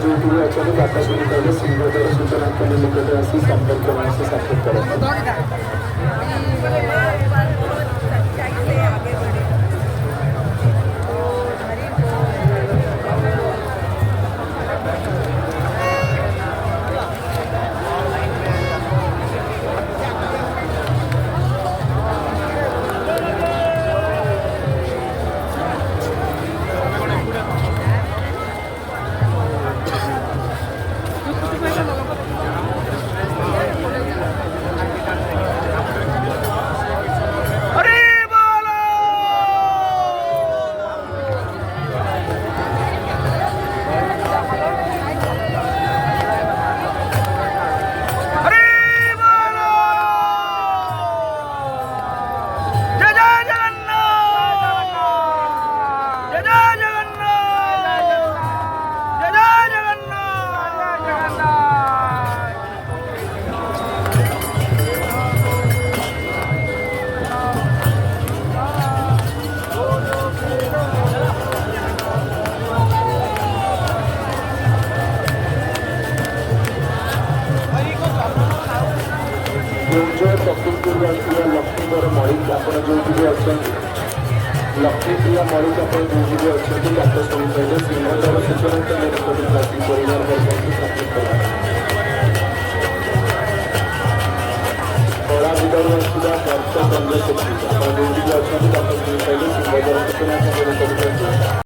जो अच्छा बाता शुरू करेंगे सिंहद्वार सूचना केंद्र निकट आसी संपर्क से साक्षात करें। लक्ष्मीप्रिया लक्ष्मीधर मलिक आप जो अच्छा लक्ष्मीप्रिया मलिक आप जो अच्छा बात शुणी पारे सिंहद्वार सूचना केंद्र परिवार कला विभाग आसला दर्शक चंद्रशेखी आप जो अच्छा बात शुणी पारे सिंहद्वार सूचना केंद्र